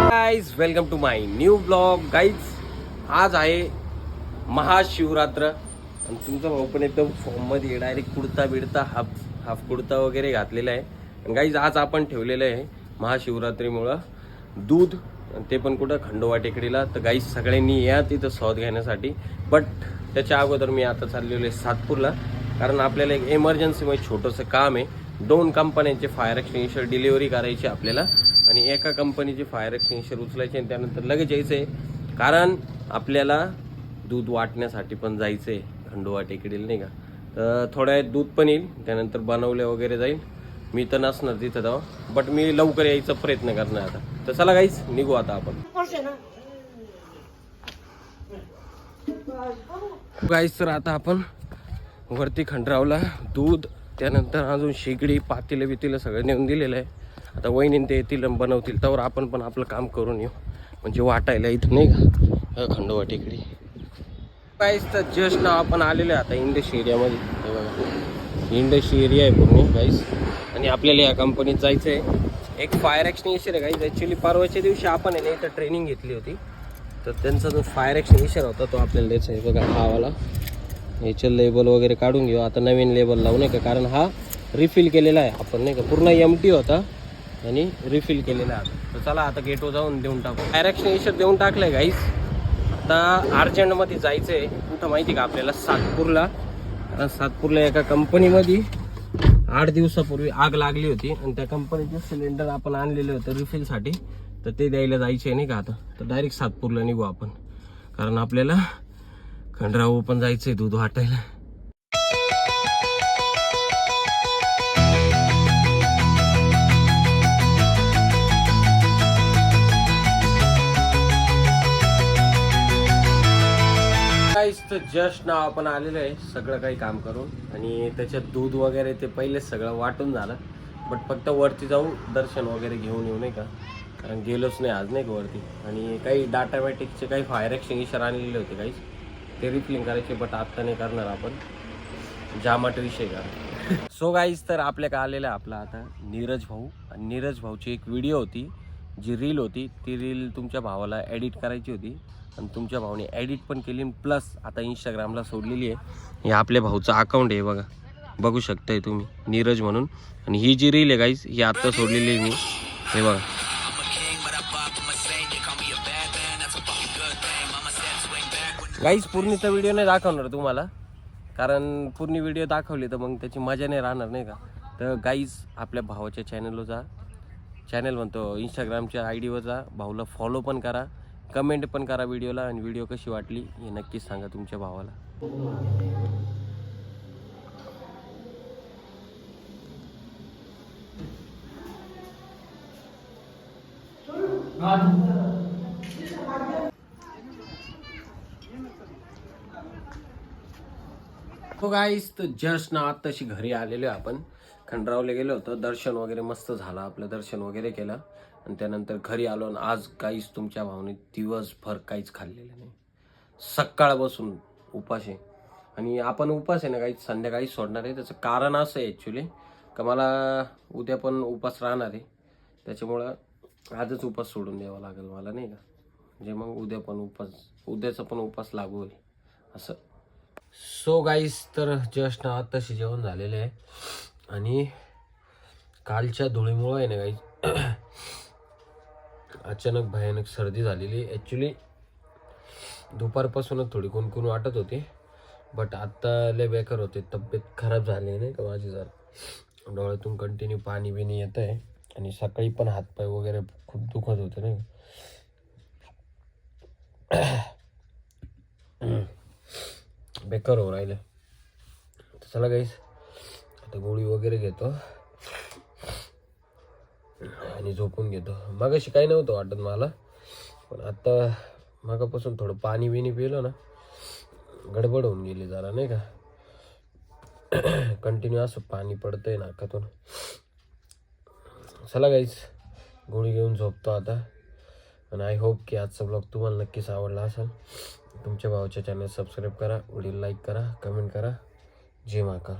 Guys welcome to my new blog. Guys आज आहे महाशिवरात्र आणि तुमचा भाऊ पण एकदम फॉर्म मध्ये डायरेक्ट कुर्ता बिडता हाफ कुर्ता वगैरे घातलेला आहे. आणि गाइज आज आपण ठेवलेलं आहे महाशिवरात्रीमुळं दूध, ते पण कुठं खंडोबा टेकडीला. तर गाइज सगळ्यांनी या तिथं स्वाद घेण्यासाठी. बट त्याच्या अगोदर मी आता चाललेलो आहे सातपूरला, कारण आपल्याला एक इमर्जन्सीमध्ये छोटंसं काम आहे. 2 कंपन्यांचे फायर एक्सटिंग्विशर डिलिव्हरी करायची आपल्याला आणि एका कंपनीचे फायर एक्सटिंग्विशर उचलायचे आणि त्यानंतर लगेच यायचं आहे, कारण आपल्याला दूध वाटण्यासाठी पण जायचं आहे खंडोबा टेकडीला, नाही का. तर थोड्या वेळात दूध पण येईल, त्यानंतर बनवले वगैरे जाईल. मी तर नसणार तिथं जाऊ, बट मी लवकर यायचा प्रयत्न करणार आता. तर चला गाईस निघू आता आपण. गाईस तर आता आपण वरती खंडरावला दूध, त्यानंतर अजून शेगडी पातेलं बितीलं सगळं नेऊन दिलेलं आहे. आता वहिनीन ते येतील बनवतील, त्यावर आपण पण आपलं काम करून येऊ, म्हणजे वाटायला इथं, नाही का, खंडोबा टेकडी. गाईस तर जस्ट नाव आपण आलेलं आहे आता इंडस्ट्री एरियामध्ये. हे बघा इंडस्ट्री एरिया आहे पूर्ण गाईस, आणि आपल्याला या कंपनीत जायचं आहे. एक फायर एक्सटिंग्विशर आहे गाईस. ॲक्च्युली परवाच्या दिवशी आपण आहे ना इथं ट्रेनिंग घेतली होती, तर त्यांचा जो फायर एक्सटिंग्विशर होता तो आपल्याला द्यायचा आहे. बघा हा वाला, याचे लेबल वगैरे काढून घेऊ आता, नवीन लेबल लावू, नाही का, कारण हा रिफिल केलेला आहे आपण, नाही का, पूर्ण एम्प्टी होता आणि रिफिल केलेला आहे. तर चला आता गेटवर जाऊन देऊन टाकू. फायर एक्सटिंग्विशर देऊन टाकलं आहे गाईस. आता अर्जंटमध्ये जायचं आहे कुठं माहिती का आपल्याला, सातपूरला. कारण सातपूरला एका कंपनीमध्ये 8 दिवसापूर्वी आग लागली होती आणि त्या कंपनीचे सिलेंडर आपण आणलेले होते रिफिलसाठी, तर ते द्यायला जायचे नाही का आता. तर डायरेक्ट सातपूरला निघू आपण, कारण आपल्याला खंडराव पण जायचंय दूध वाटायला. तर जस्ट नाव आपण आलेलं आहे सगळं काही काम करून, आणि त्याच्यात दूध वगैरे ते पहिलेच सगळं वाटून झालं. बट फक्त वरती जाऊ दर्शन वगैरे घेऊन येऊ, नाही का, कारण गेलोच नाही आज, नाही का, वरती. आणि काही डाटामॅटिकचे काही फायर एक्सटिंग्विशर आणलेले होते काही, ते रिफिलिंग करायचे, बट आत्ता नाही करणार आपण, जामाट विषय का. सो गाईज तर आपल्या का आलेला आपला आता नीरज भाऊ. आणि नीरज भाऊची एक व्हिडिओ होती, जी रील होती, ती रील तुमच्या भावाला एडिट करायची होती आणि तुमच्या भावाने एडिट पण केली, प्लस आता इंस्टाग्रामला सोडलेली आहे. हे आपल्या भाऊचं अकाउंट आहे, बघा, बघू शकताय तुम्ही, नीरज म्हणून. आणि ही जी रील आहे गाईज ही आत्ता सोडलेली आहे मी, हे बघा. गाईज पूर्णचा व्हिडिओ नाही दाखवणार तुम्हाला, कारण पूर्ण व्हिडिओ दाखवली तर मग त्याची मजा नाही राहणार, नाही का. तर गाईज आपल्या भावाच्या चॅनलवर जा, चॅनल म्हणतो इंस्टाग्रामच्या आयडीवर जा, भाऊला फॉलो पण करा, कमेंट पण करा व्हिडिओला, आणि व्हिडिओ कशी वाटली हे नक्कीच सांगा तुमच्या भावाला. हो गाईस तर जस्ट ना आत्ताशी घरी आलेलो आपण. खंडरावला गेलो होतो, दर्शन वगैरे मस्त झालं आपलं, दर्शन वगैरे केलं आणि त्यानंतर घरी आलो. आणि आज काहीच तुमच्या भावाने दिवसभर काहीच खाल्लेलं नाही, सकाळ बसून उपास आहे. आणि आपण उपास आहे ना काहीच संध्याकाळी सोडणार आहे. त्याचं कारण असं आहे ॲक्च्युली का मला उद्या पण उपास राहणार आहे, त्याच्यामुळं आजच उपास सोडून द्यावा लागेल मला, नाही का, म्हणजे मग उद्या पण उद्याचा पण उपास लागू होईल असं. सो गाईस तर जस्ट ना आत्ताशी जेवण झालेलं आहे आणि कालच्या धुळीमुळं आहे ना गाईस अचानक भयानक सर्दी झालेली. ॲक्च्युली दुपारपासूनच थोडी कुणकुण वाटत होती, बट आत्ता लय बेकार होते, तब्येत खराब झाली नाही का माझी. जर डोळ्यातून कंटिन्यू पाणी बिणी येत आहे आणि सकाळी पण हातपाय वगैरे खूप दुखत होते नाही. बेकार हो राहिलं. चला गाईस आता गोळी वगैरे घेतो आणि झोपून घेतो. मागाशी काही नव्हतं वाटत मला, पण आता मागापासून थोडं पाणी बिणी पिलं ना, गडबड होऊन गेली जरा, नाही का. कंटिन्यू असं पाणी पडतंय नाकातून. चला गाईस गोळी घेऊन झोपतो आता. आणि आय होप की आजचा ब्लॉग तुम्हाला नक्कीच आवडला असेल. तुमच्या भावाच्या चॅनल सबस्क्राईब करा, व्हिडिओ लाईक करा, कमेंट करा. जय महाकाल.